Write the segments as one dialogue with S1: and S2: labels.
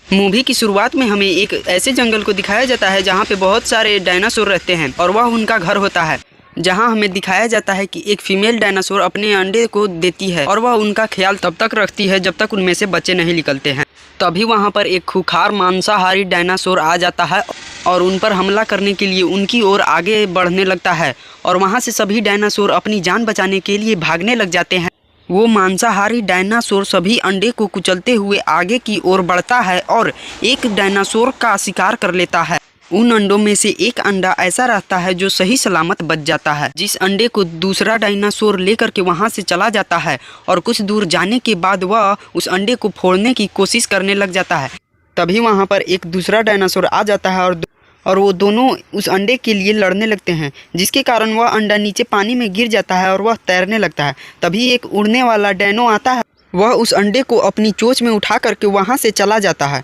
S1: Movie की शुरुआत में हमें एक ऐसे जंगल को दिखाया जाता है जहाँ पे बहुत सारे डायनासोर रहते हैं और वह उनका घर होता है। जहाँ हमें दिखाया जाता है कि एक फीमेल डायनासोर अपने अंडे को देती है और वह उनका ख्याल तब तक रखती है जब तक उनमें से बच्चे नहीं निकलते हैं। तभी वहाँ पर एक खूंखार मांसाहारी डायनासोर आ जाता है और उन पर हमला करने के लिए उनकी ओर आगे बढ़ने लगता है और वहाँ से सभी डायनासोर अपनी जान बचाने के लिए भागने लग जाते हैं। वो मांसाहारी डायनासोर सभी अंडे को कुचलते हुए आगे की ओर बढ़ता है और एक डायनासोर का शिकार कर लेता है। उन अंडों में से एक अंडा ऐसा रहता है जो सही सलामत बच जाता है, जिस अंडे को दूसरा डायनासोर लेकर के वहां से चला जाता है और कुछ दूर जाने के बाद वह उस अंडे को फोड़ने की कोशिश करने लग जाता है। तभी वहां पर एक दूसरा डायनासोर आ जाता है और वो दोनों उस अंडे के लिए लड़ने लगते हैं, जिसके कारण वह अंडा नीचे पानी में गिर जाता है और वह तैरने लगता है। तभी एक उड़ने वाला डायनो आता है, वह उस अंडे को अपनी चोंच में उठा करके वहां से चला जाता है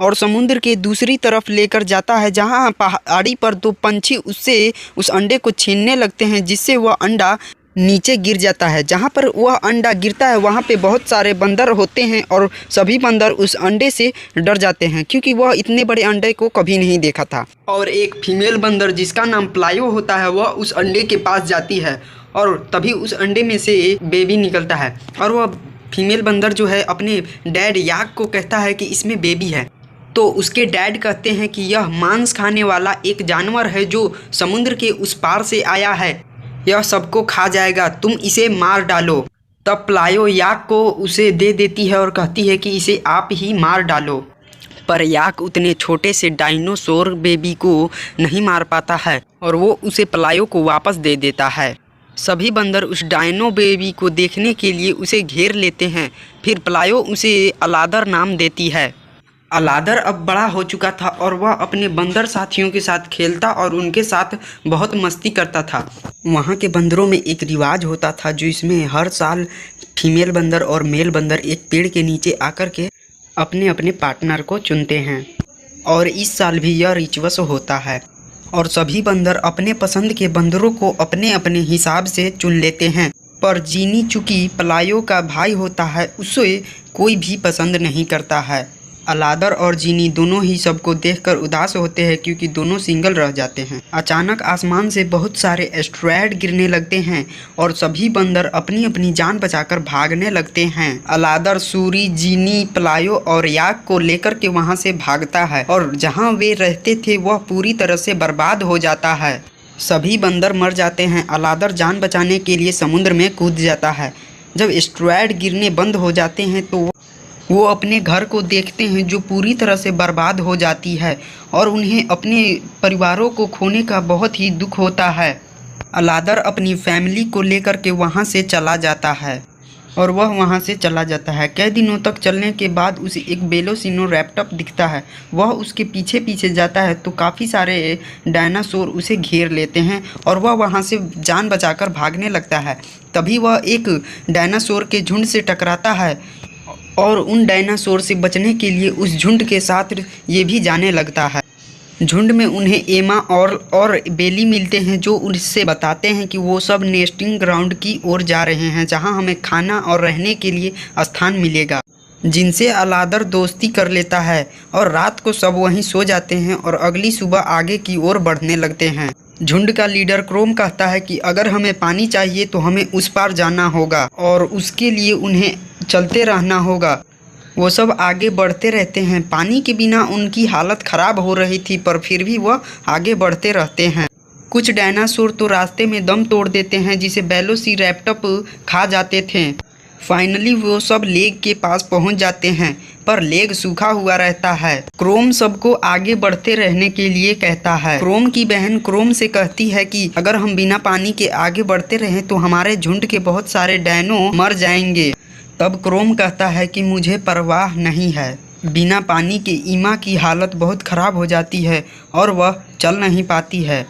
S1: और समुद्र के दूसरी तरफ लेकर जाता है, जहां पहाड़ी पर दो पंछी उससे उस अंडे को छीनने लगते हैं, जिससे वह अंडा नीचे गिर जाता है। जहां पर वह अंडा गिरता है वहां पे बहुत सारे बंदर होते हैं और सभी बंदर उस अंडे से डर जाते हैं क्योंकि वह इतने बड़े अंडे को कभी नहीं देखा था। और एक फीमेल बंदर जिसका नाम प्लायो होता है वह उस अंडे के पास जाती है और तभी उस अंडे में से एक बेबी निकलता है और वह फीमेल बंदर जो है अपने डैड याक को कहता है कि इसमें बेबी है। तो उसके डैड कहते हैं कि यह मांस खाने वाला एक जानवर है जो समुद्र के उस पार से आया है, यह सबको खा जाएगा, तुम इसे मार डालो। तब प्लायो याक को उसे दे देती है और कहती है कि इसे आप ही मार डालो। पर याक उतने छोटे से डायनासोर बेबी को नहीं मार पाता है और वो उसे प्लायो को वापस दे देता है। सभी बंदर उस डायनो बेबी को देखने के लिए उसे घेर लेते हैं। फिर प्लायो उसे अलादर नाम देती है। अलादर अब बड़ा हो चुका था और वह अपने बंदर साथियों के साथ खेलता और उनके साथ बहुत मस्ती करता था। वहाँ के बंदरों में एक रिवाज होता था जो इसमें हर साल फीमेल बंदर और मेल बंदर एक पेड़ के नीचे आकर के अपने अपने पार्टनर को चुनते हैं और इस साल भी यह रिचुअल होता है और सभी बंदर अपने पसंद के बंदरों को अपने अपने हिसाब से चुन लेते हैं। पर जीनी चूँकि प्लायो का भाई होता है उसे कोई भी पसंद नहीं करता है। अलादर और जीनी दोनों ही सबको देखकर उदास होते हैं क्योंकि दोनों सिंगल रह जाते हैं। अचानक आसमान से बहुत सारे एस्ट्रॉयड गिरने लगते हैं और सभी बंदर अपनी अपनी जान बचाकर भागने लगते हैं। अलादर सूरी, जीनी, प्लायो और याक को लेकर के वहां से भागता है और जहां वे रहते थे वह पूरी तरह से बर्बाद हो जाता है। सभी बंदर मर जाते हैं। अलादर जान बचाने के लिए समुद्र में कूद जाता है। जब एस्ट्रॉयड गिरने बंद हो जाते हैं तो वो अपने घर को देखते हैं जो पूरी तरह से बर्बाद हो जाती है और उन्हें अपने परिवारों को खोने का बहुत ही दुख होता है। अलादर अपनी फैमिली को लेकर के वहाँ से चला जाता है और वह वहाँ से चला जाता है। कई दिनों तक चलने के बाद उसे एक वेलोसिराप्टर दिखता है। वह उसके पीछे पीछे जाता है तो काफ़ी सारे डायनासोर उसे घेर लेते हैं और वह वहाँ से जान बचाकर भागने लगता है। तभी वह एक डायनासोर के झुंड से टकराता है और उन डायनासोर से बचने के लिए उस झुंड के साथ ये भी जाने लगता है। झुंड में उन्हें एमा और बेली मिलते हैं जो उससे बताते हैं कि वो सब नेस्टिंग ग्राउंड की ओर जा रहे हैं जहां हमें खाना और रहने के लिए स्थान मिलेगा, जिनसे अलादर दोस्ती कर लेता है और रात को सब वहीं सो जाते हैं और अगली सुबह आगे की ओर बढ़ने लगते हैं। झुंड का लीडर क्रोम कहता है कि अगर हमें पानी चाहिए तो हमें उस पार जाना होगा और उसके लिए उन्हें चलते रहना होगा। वो सब आगे बढ़ते रहते हैं। पानी के बिना उनकी हालत ख़राब हो रही थी पर फिर भी वह आगे बढ़ते रहते हैं। कुछ डायनासोर तो रास्ते में दम तोड़ देते हैं जिसे वेलोसिराप्टर खा जाते थे। फाइनली वो सब लेक के पास पहुंच जाते हैं पर लेक सूखा हुआ रहता है। क्रोम सबको आगे बढ़ते रहने के लिए कहता है। क्रोम की बहन क्रोम से कहती है कि अगर हम बिना पानी के आगे बढ़ते रहें तो हमारे झुंड के बहुत सारे डायनो मर जाएंगे। तब क्रोम कहता है कि मुझे परवाह नहीं है। बिना पानी के ईमा की हालत बहुत ख़राब हो जाती है और वह चल नहीं पाती है।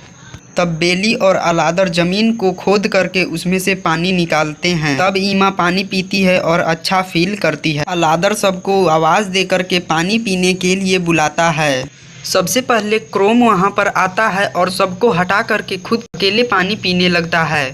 S1: तब बेली और अलादर ज़मीन को खोद करके उसमें से पानी निकालते हैं। तब ईमा पानी पीती है और अच्छा फील करती है। अलादर सबको आवाज़ दे करके पानी पीने के लिए बुलाता है। सबसे पहले क्रोम वहाँ पर आता है और सबको हटा करके खुद अकेले पानी पीने लगता है।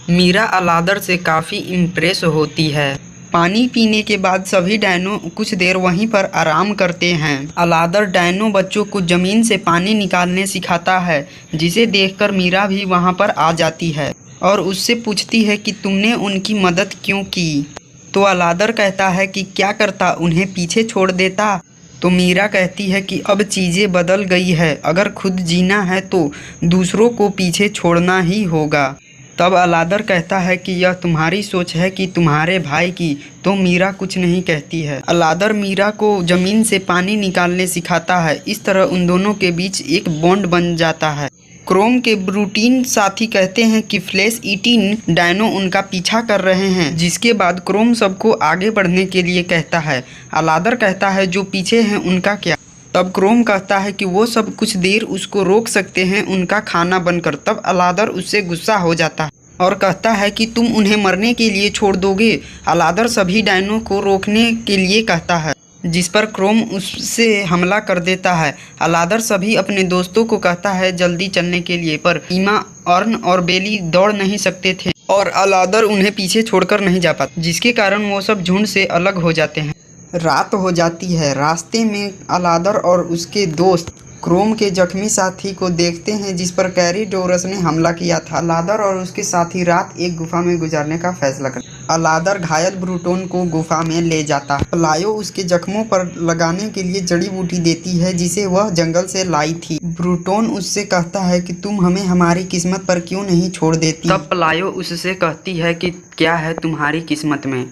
S1: मीरा अलादर से काफ़ी इम्प्रेस होती है। पानी पीने के बाद सभी डायनो कुछ देर वहीं पर आराम करते हैं। अलादर डायनो बच्चों को जमीन से पानी निकालने सिखाता है, जिसे देखकर मीरा भी वहां पर आ जाती है और उससे पूछती है कि तुमने उनकी मदद क्यों की। तो अलादर कहता है कि क्या करता, उन्हें पीछे छोड़ देता। तो मीरा कहती है कि अब चीज़ें बदल गई है, अगर खुद जीना है तो दूसरों को पीछे छोड़ना ही होगा। तब अलादर कहता है कि यह तुम्हारी सोच है कि तुम्हारे भाई की। तो मीरा कुछ नहीं कहती है। अलादर मीरा को ज़मीन से पानी निकालने सिखाता है। इस तरह उन दोनों के बीच एक बॉन्ड बन जाता है। क्रोम के ब्रूटीन साथी कहते हैं कि फ्लैश ईटिंग डायनो उनका पीछा कर रहे हैं, जिसके बाद क्रोम सबको आगे बढ़ने के लिए कहता है। अलादर कहता है जो पीछे हैं उनका क्या। तब क्रोम कहता है कि वो सब कुछ देर उसको रोक सकते हैं उनका खाना बनकर। तब अलादर उससे गुस्सा हो जाता है और कहता है कि तुम उन्हें मरने के लिए छोड़ दोगे। अलादर सभी डायनो को रोकने के लिए कहता है, जिस पर क्रोम उससे हमला कर देता है। अलादर सभी अपने दोस्तों को कहता है जल्दी चलने के लिए, पर ईमा, अर्न और बेली दौड़ नहीं सकते थे और अलादर उन्हें पीछे छोड़कर नहीं जा पाता, जिसके कारण वो सब झुंड से अलग हो जाते हैं। रात हो जाती है। रास्ते में अलादर और उसके दोस्त क्रोम के जख्मी साथी को देखते हैं, जिस पर कैरीडोरस ने हमला किया था। अलादर और उसके साथी रात एक गुफा में गुजारने का फैसला करते हैं। अलादर घायल ब्रूटोन को गुफा में ले जाता है। पलायो उसके जख्मों पर लगाने के लिए जड़ी बूटी देती है, जिसे वह जंगल से लाई थी। ब्रूटोन उससे कहता है कि तुम हमें हमारी किस्मत पर क्यों नहीं छोड़ देती। तब पलायो उससे कहती है कि क्या है तुम्हारी किस्मत में।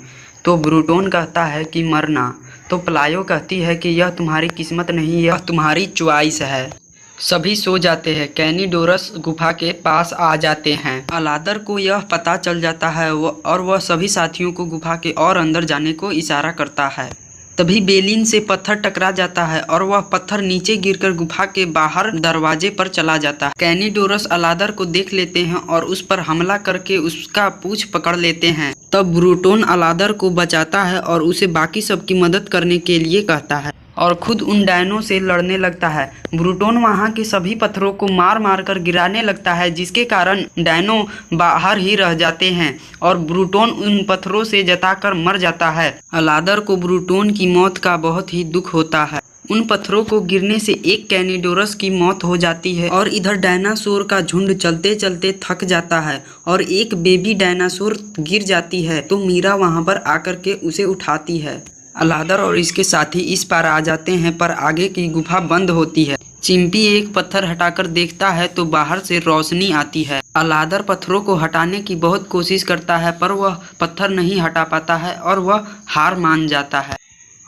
S1: तो ब्रूटोन कहता है कि मरना। तो पलायो कहती है कि यह तुम्हारी किस्मत नहीं, यह तुम्हारी चॉइस है। सभी सो जाते हैं। कैनिडोरस गुफा के पास आ जाते हैं। अलादर को यह पता चल जाता है और वह सभी साथियों को गुफा के और अंदर जाने को इशारा करता है। तभी बेलिन से पत्थर टकरा जाता है और वह पत्थर नीचे गिरकर गुफा के बाहर दरवाजे पर चला जाता है। कैनिडोरस अलादर को देख लेते हैं और उस पर हमला करके उसका पूंछ पकड़ लेते हैं। तब ब्रूटोन अलादर को बचाता है और उसे बाकी सबकी मदद करने के लिए कहता है और खुद उन डायनो से लड़ने लगता है। ब्रूटोन वहां के सभी पत्थरों को मार मार कर गिराने लगता है, जिसके कारण डायनो बाहर ही रह जाते हैं और ब्रूटोन उन पत्थरों से जताकर मर जाता है। अलादर को ब्रूटोन की मौत का बहुत ही दुख होता है। उन पत्थरों को गिरने से एक कैनिडोरस की मौत हो जाती है और इधर डायनासोर का झुंड चलते चलते थक जाता है और एक बेबी डायनासोर गिर जाती है। तो मीरा वहां पर आकर के उसे उठाती है। अलादर और इसके साथी इस पार आ जाते हैं, पर आगे की गुफा बंद होती है। चिंपी एक पत्थर हटाकर देखता है तो बाहर से रोशनी आती है। अलादर पत्थरों को हटाने की बहुत कोशिश करता है, पर वह पत्थर नहीं हटा पाता है और वह हार मान जाता है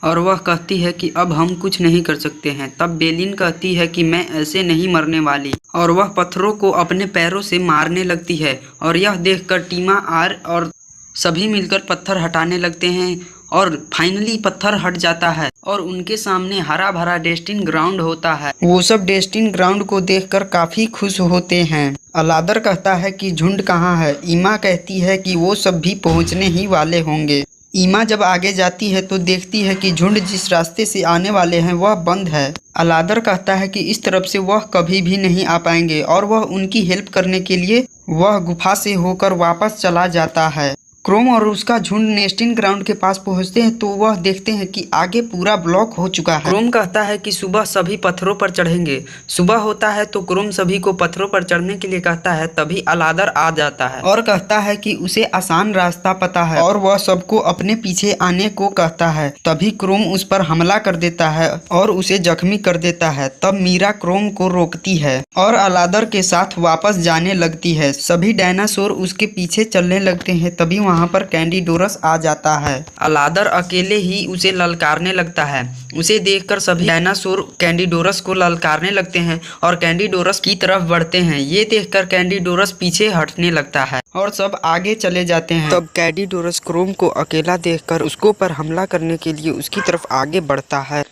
S1: और वह कहती है कि अब हम कुछ नहीं कर सकते हैं। तब बेलिन कहती है कि मैं ऐसे नहीं मरने वाली और वह पत्थरों को अपने पैरों से मारने लगती है और यह देखकर टीमा, आर और सभी मिलकर पत्थर हटाने लगते हैं और फाइनली पत्थर हट जाता है और उनके सामने हरा भरा डेस्टिन ग्राउंड होता है। वो सब डेस्टिन ग्राउंड को देखकर काफी खुश होते हैं। अलादर कहता है कि झुंड कहाँ है। ईमा कहती है कि वो सब भी पहुँचने ही वाले होंगे। ईमा जब आगे जाती है तो देखती है कि झुंड जिस रास्ते से आने वाले हैं वह बंद है। अलादर कहता है कि इस तरफ से वह कभी भी नहीं आ पाएंगे और वह उनकी हेल्प करने के लिए वह गुफा से होकर वापस चला जाता है। क्रोम और उसका झुंड नेस्टिंग ग्राउंड के पास पहुंचते हैं तो वह देखते हैं कि आगे पूरा ब्लॉक हो चुका है। क्रोम कहता है कि सुबह सभी पत्थरों पर चढ़ेंगे। सुबह होता है तो क्रोम सभी को पत्थरों पर चढ़ने के लिए कहता है। तभी अलादर आ जाता है और कहता है कि उसे आसान रास्ता पता है और वह सबको अपने पीछे आने को कहता है। तभी क्रोम उस पर हमला कर देता है और उसे जख्मी कर देता है। तब मीरा क्रोम को रोकती है और अलादर के साथ वापस जाने लगती है। सभी डायनासोर उसके पीछे चलने लगते हैं। तभी वहाँ पर कैंडीडोरस आ जाता है। अलादर अकेले ही उसे ललकारने लगता है। उसे देखकर सभी डायनासोर कैंडीडोरस को ललकारने लगते हैं और कैंडीडोरस की तरफ बढ़ते हैं। ये देखकर कैंडीडोरस पीछे हटने लगता है और सब आगे चले जाते हैं। तब कैंडीडोरस क्रोम को अकेला देखकर उसको पर हमला करने के लिए उसकी तरफ आगे बढ़ता है।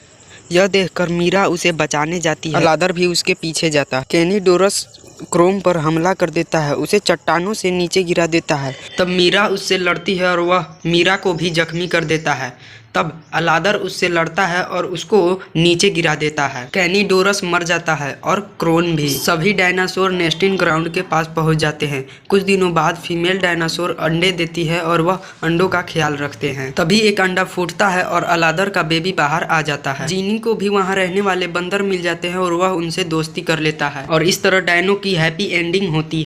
S1: यह देखकर मीरा उसे बचाने जाती है। अलादर भी उसके पीछे जाता है। कैंडीडोरस क्रोम पर हमला कर देता है, उसे चट्टानों से नीचे गिरा देता है। तब मीरा उससे लड़ती है और वह मीरा को भी जख्मी कर देता है। तब अलादर उससे लड़ता है और उसको नीचे गिरा देता है। कैनिडोरस मर जाता है और क्रोन भी। सभी डायनासोर नेस्टिंग ग्राउंड के पास पहुंच जाते हैं। कुछ दिनों बाद फीमेल डायनासोर अंडे देती है और वह अंडों का ख्याल रखते हैं। तभी एक अंडा फूटता है और अलादर का बेबी बाहर आ जाता है। जीनी को भी वहाँ रहने वाले बंदर मिल जाते हैं और वह उनसे दोस्ती कर लेता है और इस तरह डायनो की हैप्पी एंडिंग होती है।